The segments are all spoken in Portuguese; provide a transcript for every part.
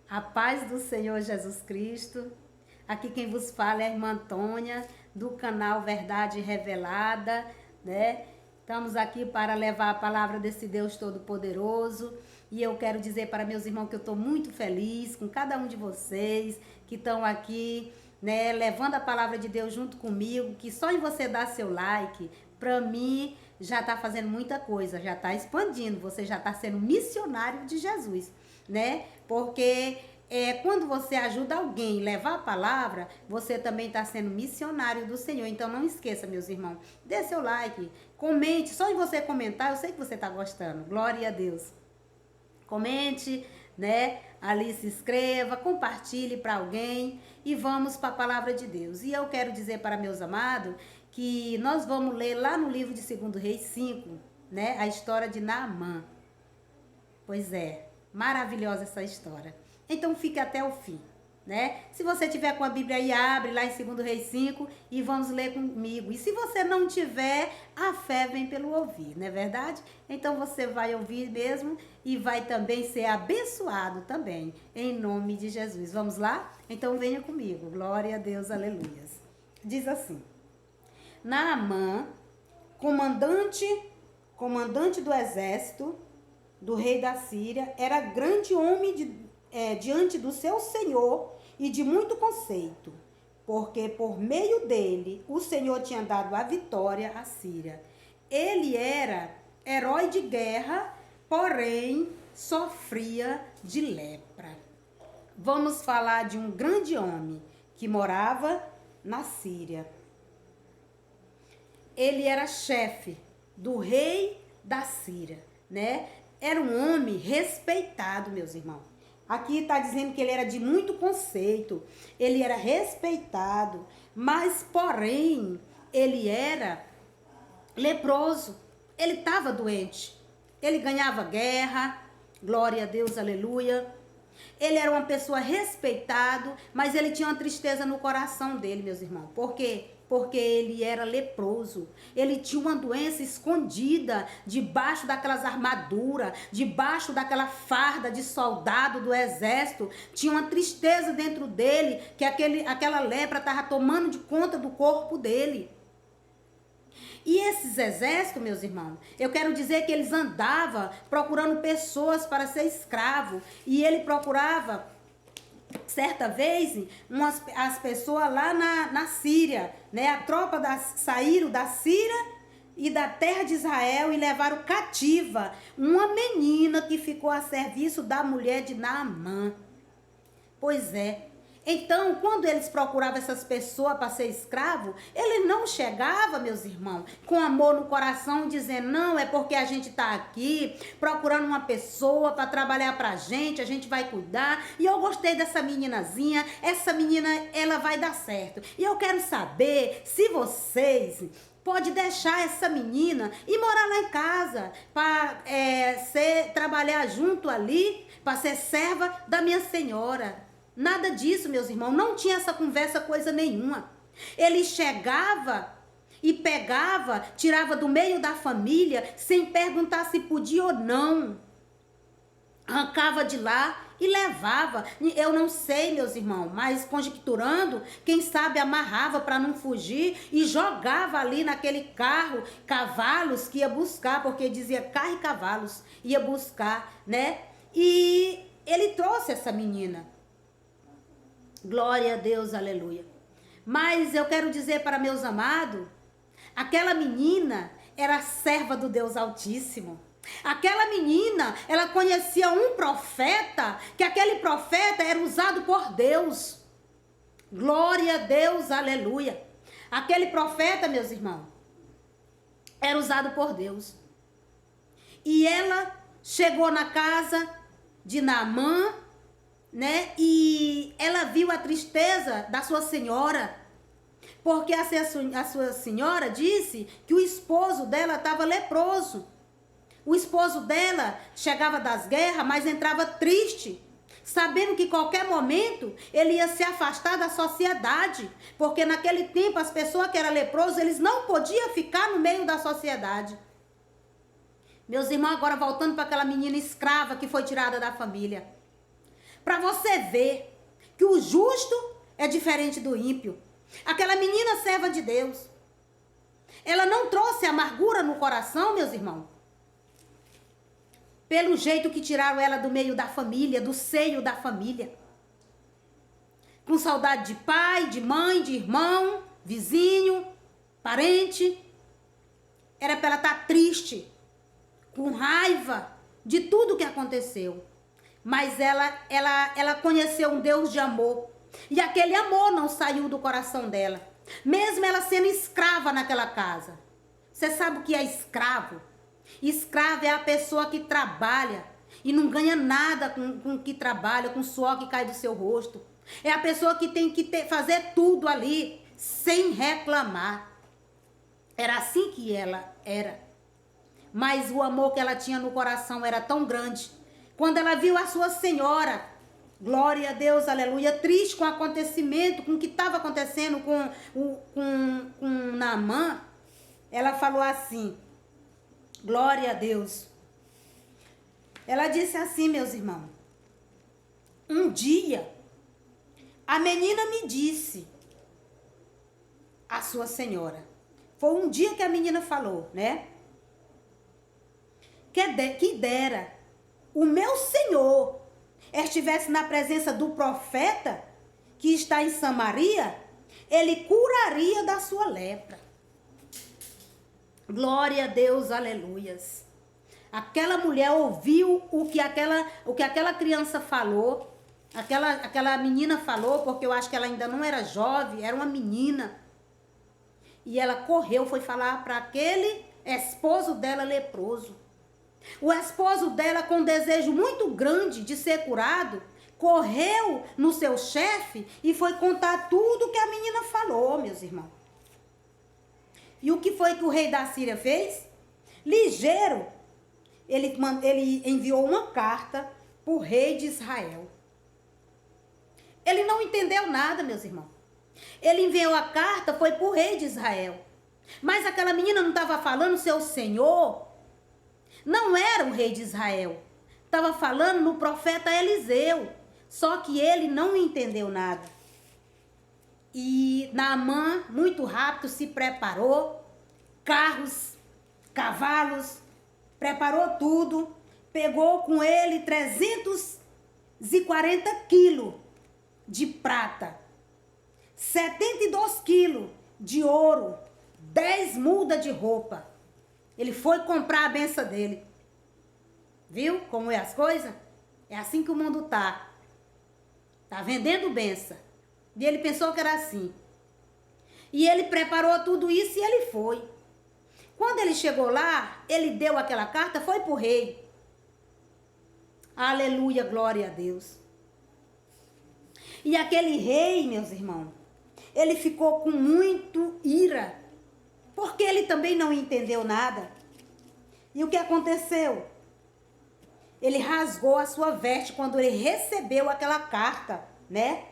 A paz do Senhor Jesus Cristo. Aqui quem vos fala é a irmã Antônia, do canal Verdade Revelada, né? Estamos aqui para levar a palavra desse Deus Todo-Poderoso. E eu quero dizer para meus irmãos que eu estou muito feliz com cada um de vocês que estão aqui, né, levando a palavra de Deus junto comigo, que só em você dar seu like, para mim, já está fazendo muita coisa, já está expandindo, você já está sendo missionário de Jesus, né? Porque quando você ajuda alguém a levar a palavra, você também está sendo missionário do Senhor. Então não esqueça, meus irmãos, dê seu like, comente, só em você comentar, eu sei que você está gostando, glória a Deus. Comente, né? Ali se inscreva, compartilhe para alguém e vamos para a palavra de Deus. E eu quero dizer para meus amados que nós vamos ler lá no livro de 2 Reis 5, né? A história de Naamã. Pois é, maravilhosa essa história. Então fique até o fim, né? Se você tiver com a Bíblia aí, abre lá em 2 Reis 5 e vamos ler comigo. E se você não tiver, a fé vem pelo ouvir, não é verdade? Então você vai ouvir mesmo e vai também ser abençoado também, em nome de Jesus. Vamos lá? Então venha comigo. Glória a Deus, aleluias. Diz assim: Naamã, comandante do exército do rei da Síria, era grande homem diante do seu senhor e de muito conceito, porque por meio dele o Senhor tinha dado a vitória à Síria. Ele era herói de guerra, porém sofria de lepra. Vamos falar de um grande homem que morava na Síria. Ele era chefe do rei da Síria, né? Era um homem respeitado, meus irmãos. Aqui está dizendo que ele era de muito conceito, ele era respeitado, mas porém ele era leproso, ele estava doente, ele ganhava guerra, glória a Deus, aleluia. Ele era uma pessoa respeitado, mas ele tinha uma tristeza no coração dele, meus irmãos. Por quê? Porque ele era leproso. Ele tinha uma doença escondida debaixo daquelas armaduras, debaixo daquela farda de soldado do exército. Tinha uma tristeza dentro dele, que aquela lepra estava tomando de conta do corpo dele. E esses exércitos, meus irmãos, eu quero dizer que eles andavam procurando pessoas para ser escravo. E ele procurava, certa vez, as pessoas lá na Síria, né? A tropa saíram da Síria e da terra de Israel e levaram cativa uma menina que ficou a serviço da mulher de Naamã. Pois é. Então, quando eles procuravam essas pessoas para ser escravo, ele não chegava, meus irmãos, com amor no coração, dizendo, não, é porque a gente está aqui procurando uma pessoa para trabalhar para a gente vai cuidar, e eu gostei dessa meninazinha, essa menina, ela vai dar certo. E eu quero saber se vocês pode deixar essa menina e morar lá em casa, para trabalhar junto ali, para ser serva da minha senhora. Nada disso, meus irmãos, não tinha essa conversa coisa nenhuma. Ele chegava e pegava, tirava do meio da família, sem perguntar se podia ou não. Arrancava de lá e levava. Eu não sei, meus irmãos, mas conjecturando, quem sabe amarrava para não fugir e jogava ali naquele carro, cavalos que ia buscar, porque dizia carro e cavalos, ia buscar, né? E ele trouxe essa menina. Glória a Deus, aleluia. Mas eu quero dizer para meus amados, aquela menina era serva do Deus Altíssimo. Aquela menina, ela conhecia um profeta, que aquele profeta era usado por Deus. Glória a Deus, aleluia. Aquele profeta, meus irmãos, era usado por Deus. E ela chegou na casa de Naamã, né? E ela viu a tristeza da sua senhora, porque a sua senhora disse que o esposo dela estava leproso. O esposo dela chegava das guerras, mas entrava triste, sabendo que qualquer momento ele ia se afastar da sociedade, porque naquele tempo as pessoas que eram leprosos, eles não podiam ficar no meio da sociedade. Meus irmãos, agora voltando para aquela menina escrava que foi tirada da família. Para você ver que o justo é diferente do ímpio. Aquela menina serva de Deus, ela não trouxe amargura no coração, meus irmãos. Pelo jeito que tiraram ela do meio da família, do seio da família. Com saudade de pai, de mãe, de irmão, vizinho, parente. Era para ela estar triste, com raiva de tudo que aconteceu. Mas ela conheceu um Deus de amor. E aquele amor não saiu do coração dela. Mesmo ela sendo escrava naquela casa. Você sabe o que é escravo? Escravo é a pessoa que trabalha e não ganha nada com o que trabalha, com o suor que cai do seu rosto. É a pessoa que tem que fazer tudo ali sem reclamar. Era assim que ela era. Mas o amor que ela tinha no coração era tão grande. Quando ela viu a sua senhora, glória a Deus, aleluia, triste com o acontecimento, com o que estava acontecendo com Naamã, ela falou assim, glória a Deus. Ela disse assim, meus irmãos, um dia a menina me disse, a sua senhora, foi um dia que a menina falou, né? Que dera o meu senhor estivesse na presença do profeta que está em Samaria, ele curaria da sua lepra. Glória a Deus, aleluias. Aquela mulher ouviu o que aquela criança falou, aquela menina falou, porque eu acho que ela ainda não era jovem, era uma menina. E ela correu, foi falar para aquele esposo dela leproso. O esposo dela, com um desejo muito grande de ser curado, correu no seu chefe e foi contar tudo que a menina falou, meus irmãos. E o que foi que o rei da Síria fez? Ligeiro, ele enviou uma carta para o rei de Israel. Ele não entendeu nada, meus irmãos. Ele enviou a carta, foi para o rei de Israel. Mas aquela menina não estava falando seu senhor. Não era o rei de Israel. Estava falando no profeta Eliseu. Só que ele não entendeu nada. E Naamã, muito rápido, se preparou. Carros, cavalos, preparou tudo. Pegou com ele 340 quilos de prata. 72 quilos de ouro. 10 mudas de roupa. Ele foi comprar a benção dele. Viu como é as coisas? É assim que o mundo tá. Tá vendendo benção. E ele pensou que era assim. E ele preparou tudo isso e ele foi. Quando ele chegou lá, ele deu aquela carta, foi pro rei. Aleluia, glória a Deus. E aquele rei, meus irmãos, ele ficou com muito ira. Porque ele também não entendeu nada. E o que aconteceu? Ele rasgou a sua veste quando ele recebeu aquela carta, né?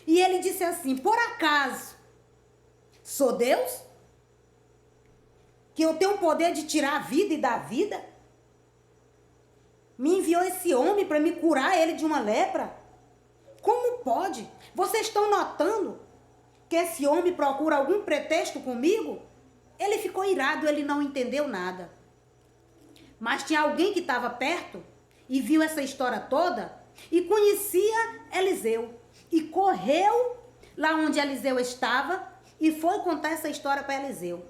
E ele disse assim, por acaso, sou Deus? Que eu tenho o poder de tirar a vida e dar a vida? Me enviou esse homem para me curar ele de uma lepra? Como pode? Vocês estão notando que esse homem procura algum pretexto comigo? Ele ficou irado, ele não entendeu nada. Mas tinha alguém que estava perto e viu essa história toda e conhecia Eliseu. E correu lá onde Eliseu estava e foi contar essa história para Eliseu.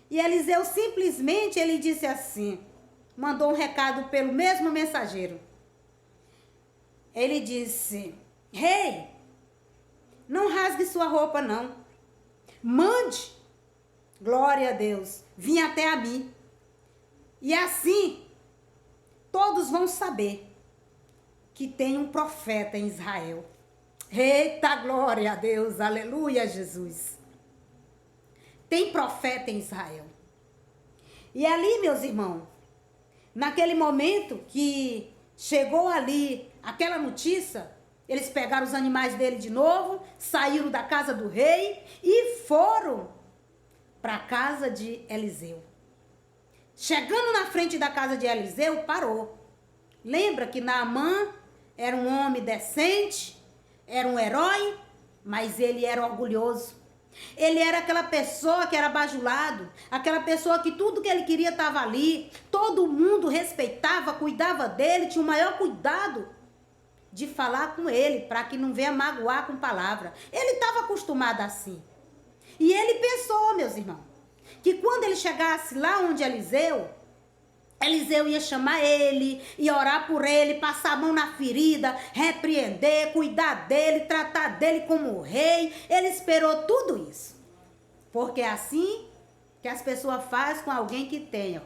E Eliseu simplesmente, ele disse assim, mandou um recado pelo mesmo mensageiro. Ele disse, rei, não rasgue sua roupa não. Mande, glória a Deus, vim até a mim. E assim, todos vão saber que tem um profeta em Israel. Eita, glória a Deus, aleluia, Jesus. Tem profeta em Israel. E ali, meus irmãos, naquele momento que chegou ali aquela notícia, eles pegaram os animais dele de novo, saíram da casa do rei e foram para a casa de Eliseu. Chegando na frente da casa de Eliseu, parou. Lembra que Naamã era um homem decente, era um herói, mas ele era orgulhoso. Ele era aquela pessoa que era bajulado, aquela pessoa que tudo que ele queria estava ali, todo mundo respeitava, cuidava dele, tinha o maior cuidado de falar com ele, para que não venha magoar com palavra. Ele estava acostumado assim. E ele pensou, meus irmãos, que quando ele chegasse lá onde Eliseu ia chamar ele, ia orar por ele, passar a mão na ferida, repreender, cuidar dele, tratar dele como rei. Ele esperou tudo isso. Porque é assim que as pessoas fazem com alguém que tem, ó.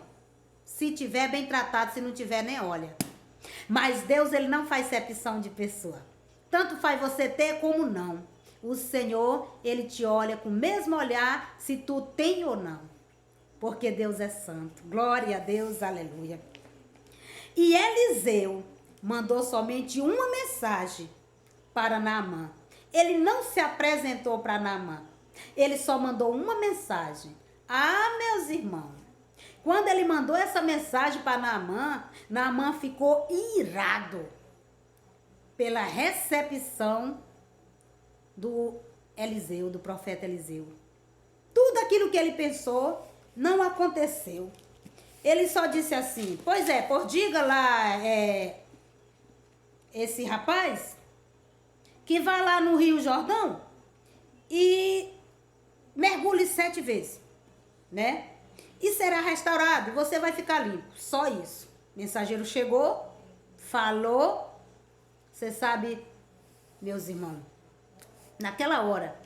Se tiver bem tratado, se não tiver, nem olha. Mas Deus, ele não faz acepção de pessoa. Tanto faz você ter como não. O Senhor, ele te olha com o mesmo olhar se tu tem ou não. Porque Deus é santo. Glória a Deus, aleluia. E Eliseu mandou somente uma mensagem para Naamã. Ele não se apresentou para Naamã. Ele só mandou uma mensagem. Ah, meus irmãos, quando ele mandou essa mensagem para Naamã, Naamã ficou irado pela recepção do Eliseu, do profeta Eliseu. Tudo aquilo que ele pensou não aconteceu. Ele só disse assim, pois é, diga lá esse rapaz que vai lá no Rio Jordão e mergulhe 7 vezes, né? E será restaurado, você vai ficar limpo. Só isso. O mensageiro chegou, falou. Você sabe, meus irmãos, naquela hora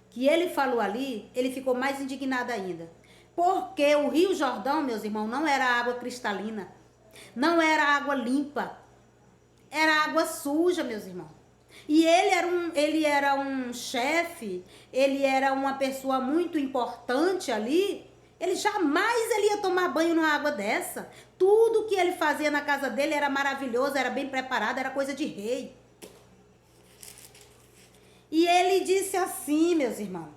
que ele falou ali, ele ficou mais indignado ainda. Porque o Rio Jordão, meus irmãos, não era água cristalina. Não era água limpa. Era água suja, meus irmãos. E ele era um chefe, ele era uma pessoa muito importante ali. Ele jamais ia tomar banho numa água dessa. Tudo que ele fazia na casa dele era maravilhoso, era bem preparado, era coisa de rei. E ele disse assim, meus irmãos,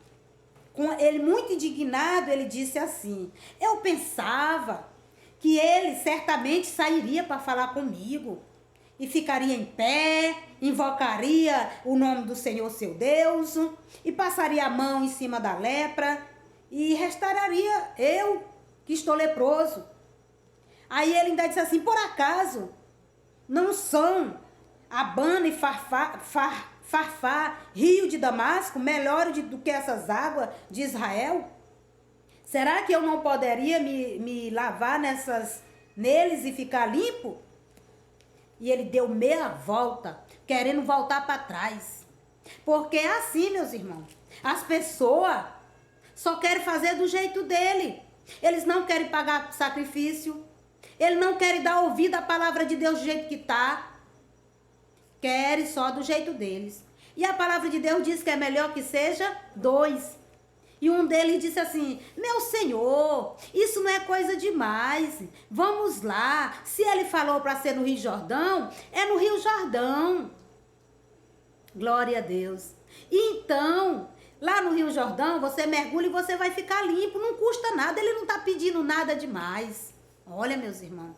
com ele muito indignado, ele disse assim, eu pensava que ele certamente sairia para falar comigo e ficaria em pé, invocaria o nome do Senhor seu Deus e passaria a mão em cima da lepra e restauraria eu que estou leproso. Aí ele ainda disse assim, por acaso não são Abana e Farfá, rio de Damasco, melhores do que essas águas de Israel? Será que eu não poderia me lavar neles e ficar limpo? E ele deu meia volta, querendo voltar para trás. Porque é assim, meus irmãos, as pessoas só querem fazer do jeito dele. Eles não querem pagar sacrifício, eles não querem dar ouvido à palavra de Deus do jeito que está. Querem só do jeito deles. E a palavra de Deus diz que é melhor que seja 2. E um deles disse assim, meu Senhor, isso não é coisa demais. Vamos lá. Se ele falou para ser no Rio Jordão, é no Rio Jordão. Glória a Deus. Então, lá no Rio Jordão, você mergulha e você vai ficar limpo. Não custa nada, ele não está pedindo nada demais. Olha, meus irmãos.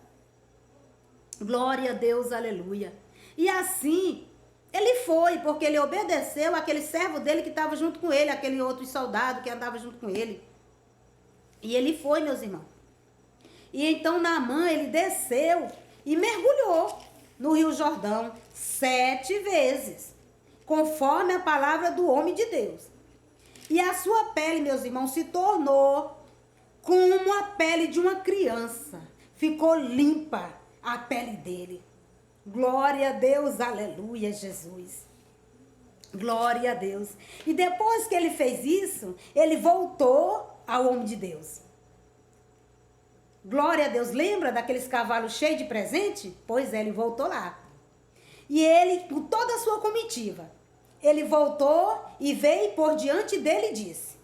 Glória a Deus, aleluia. E assim, ele foi, porque ele obedeceu aquele servo dele que estava junto com ele, aquele outro soldado que andava junto com ele. E ele foi, meus irmãos. E então Naamã, ele desceu e mergulhou no Rio Jordão 7 vezes, conforme a palavra do homem de Deus. E a sua pele, meus irmãos, se tornou como a pele de uma criança. Ficou limpa a pele dele. Glória a Deus, aleluia, Jesus. Glória a Deus. E depois que ele fez isso, ele voltou ao homem de Deus. Glória a Deus. Lembra daqueles cavalos cheios de presente? Pois é, ele voltou lá. E ele, com toda a sua comitiva, ele voltou e veio por diante dele e disse,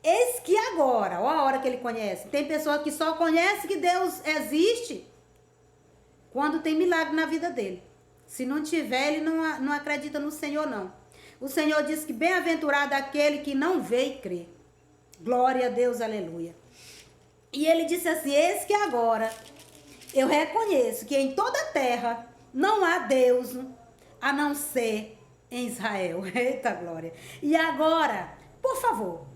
eis que agora, ó a hora que ele conhece. Tem pessoa que só conhece que Deus existe quando tem milagre na vida dele. Se não tiver, ele não acredita no Senhor, não. O Senhor diz que bem-aventurado aquele que não vê e crê. Glória a Deus, aleluia. E ele disse assim, eis que agora eu reconheço que em toda a terra Não há Deus a não ser em Israel. Eita glória. E agora, por favor,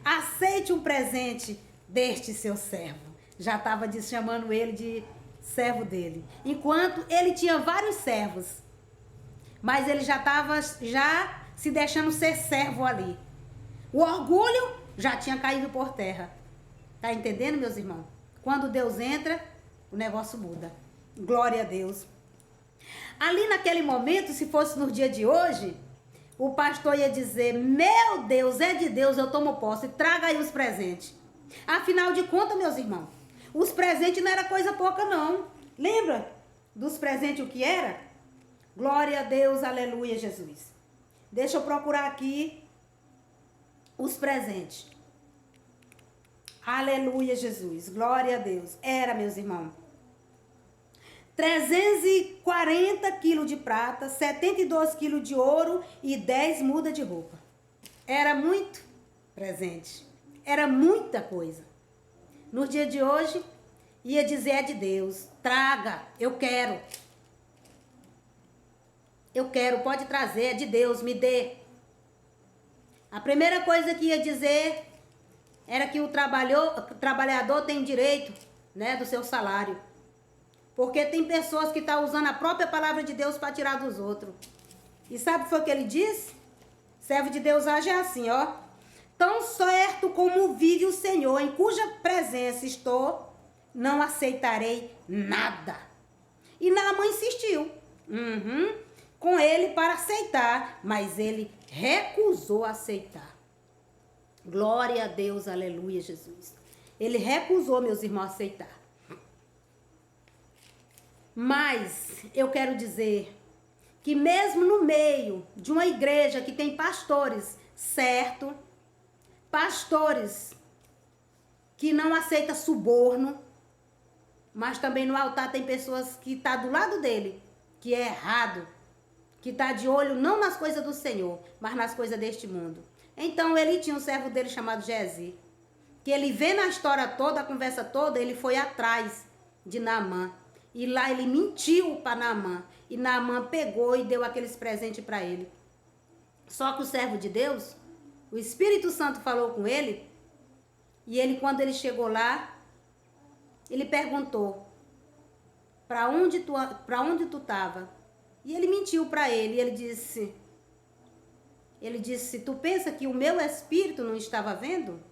aceite um presente deste seu servo. Já estava chamando ele de servo dele. Enquanto ele tinha vários servos, mas ele já estava se deixando ser servo ali. O orgulho já tinha caído por terra. Tá entendendo, meus irmãos? Quando Deus entra, o negócio muda. Glória a Deus. Ali naquele momento, se fosse no dia de hoje, o pastor ia dizer: meu Deus, é de Deus, eu tomo posse, traga aí os presentes. Afinal de contas, meus irmãos, os presentes não era coisa pouca não. Lembra dos presentes o que era? Glória a Deus, aleluia, Jesus. Deixa eu procurar aqui os presentes. Aleluia, Jesus. Glória a Deus. Era, meus irmãos, 340 quilos de prata, 72 quilos de ouro e 10 mudas de roupa. Era muito presente. Era muita coisa. No dia de hoje, ia dizer é de Deus. Traga, eu quero. Eu quero, pode trazer, é de Deus, me dê. A primeira coisa que ia dizer era que o trabalhador tem direito, né, do seu salário. Porque tem pessoas que estão usando a própria palavra de Deus para tirar dos outros. E sabe o que foi que ele disse? Servo de Deus age assim, ó. Tão certo como vive o Senhor, em cuja presença estou, não aceitarei nada. E Naamã insistiu com ele para aceitar, mas ele recusou aceitar. Glória a Deus, aleluia, Jesus. Ele recusou, meus irmãos, aceitar. Mas eu quero dizer que mesmo no meio de uma igreja que tem pastores, certo? Pastores que não aceitam suborno, mas também no altar tem pessoas que estão do lado dele, que é errado, que está de olho não nas coisas do Senhor, mas nas coisas deste mundo. Então ele tinha um servo dele chamado Gési, que ele vendo a história toda, a conversa toda, ele foi atrás de Naamã. E lá ele mentiu para Naamã. E Naamã pegou e deu aqueles presentes para ele. Só que o servo de Deus, o Espírito Santo falou com ele. E ele, quando ele chegou lá, ele perguntou: para onde tu estava? E ele mentiu para ele. E ele disse: tu pensa que o meu espírito não estava vendo?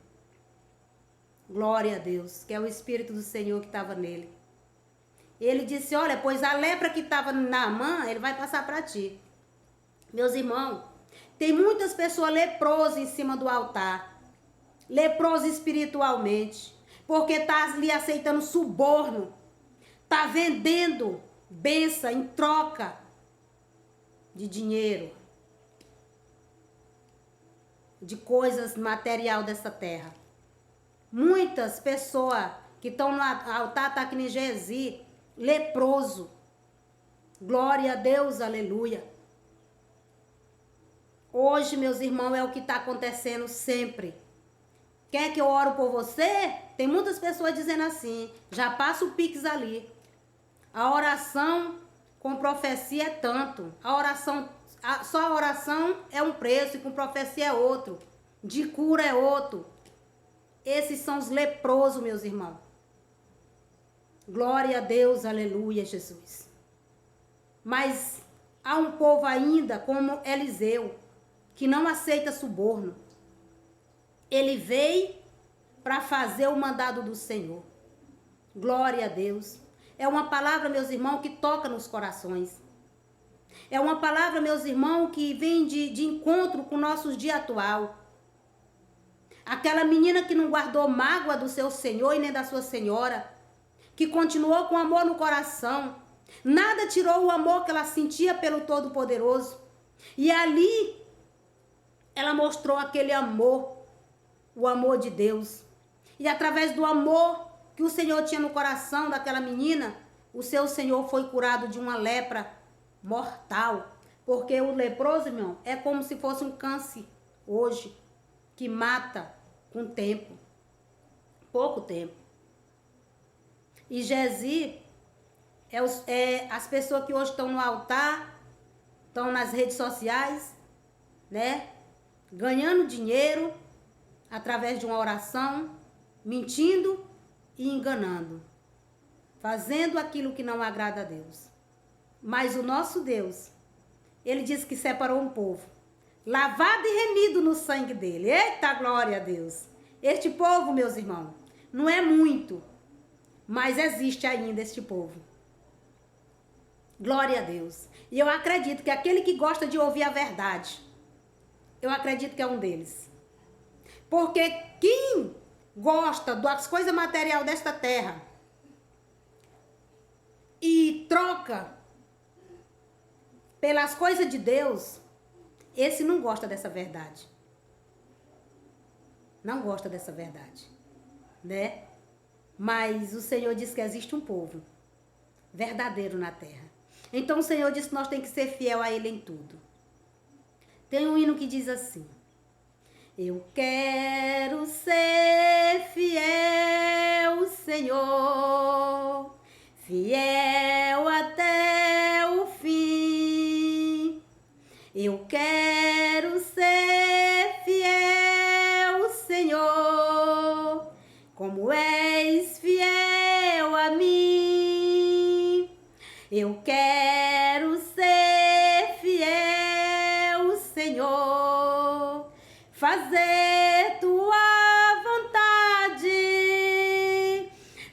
Glória a Deus, que é o Espírito do Senhor que estava nele. Ele disse: olha, pois a lepra que estava na Naamã, ele vai passar para ti. Meus irmãos, tem muitas pessoas leprosas em cima do altar. Leproso espiritualmente. Porque está ali aceitando suborno. Está vendendo bênção em troca de dinheiro. De coisas material dessa terra. Muitas pessoas que estão no altar, tá que nem Gési, leproso. Glória a Deus, aleluia. Hoje, meus irmãos, é o que está acontecendo sempre. Quer que eu oro por você? Tem muitas pessoas dizendo assim: já passa o Pix ali. A oração com profecia é tanto. Só a oração é um preço e com profecia é outro. De cura é outro. Esses são os leprosos, meus irmãos. Glória a Deus, aleluia, Jesus. Mas há um povo ainda como Eliseu, que não aceita suborno. Ele veio para fazer o mandado do Senhor. Glória a Deus. É uma palavra, meus irmãos, que toca nos corações. É uma palavra, meus irmãos, que vem de encontro com o nosso dia atual. Aquela menina que não guardou mágoa do seu senhor e nem da sua senhora, que continuou com amor no coração. Nada tirou o amor que ela sentia pelo Todo-Poderoso. E ali, ela mostrou aquele amor, o amor de Deus. E através do amor que o Senhor tinha no coração daquela menina, o seu Senhor foi curado de uma lepra mortal. Porque o leproso, irmão, é como se fosse um câncer hoje, que mata com tempo, pouco tempo. E Gési, As pessoas que hoje estão no altar, estão nas redes sociais, né? Ganhando dinheiro através de uma oração, mentindo e enganando, fazendo aquilo que não agrada a Deus. Mas o nosso Deus, ele disse que separou um povo, lavado e remido no sangue dele. Eita, glória a Deus! Este povo, meus irmãos, não é muito, mas existe ainda este povo. Glória a Deus. E eu acredito que aquele que gosta de ouvir a verdade, eu acredito que é um deles. Porque quem gosta das coisas materiais desta terra e troca pelas coisas de Deus, esse não gosta dessa verdade. Não gosta dessa verdade, né? Mas o Senhor diz que existe um povo verdadeiro na terra. Então o Senhor diz que nós temos que ser fiel a Ele em tudo. Tem um hino que diz assim: eu quero ser fiel, Senhor, fiel até o fim. Eu quero ser fiel, Senhor, como és fiel a mim. Eu quero ser fiel, Senhor, fazer tua vontade.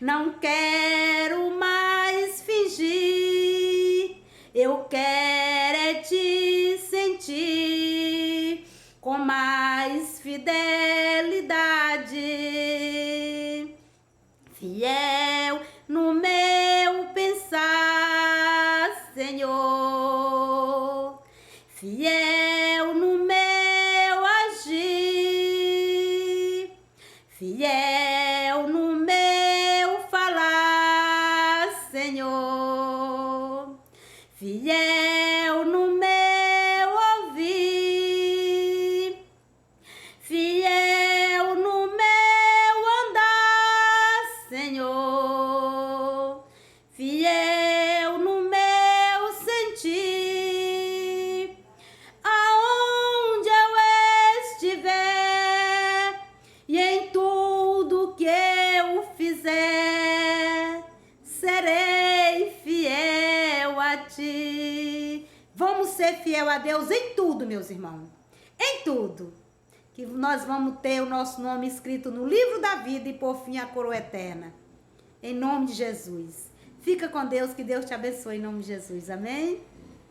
Não quero mais fingir, eu quero é te sentir com mais fidelidade. Fiel no meu pensar, Senhor, fiel no meu agir, fiel no meu falar, Senhor, fiel no meu ouvir, fiel no meu andar, Senhor, fiel no meu sentir, aonde eu estiver e em tudo que eu fizer, serei fiel a ti. Vamos ser fiel a Deus em tudo, meus irmãos, em tudo. Que nós vamos ter o nosso nome escrito no livro da vida e por fim a coroa eterna. Em nome de Jesus. Fica com Deus, que Deus te abençoe em nome de Jesus. Amém?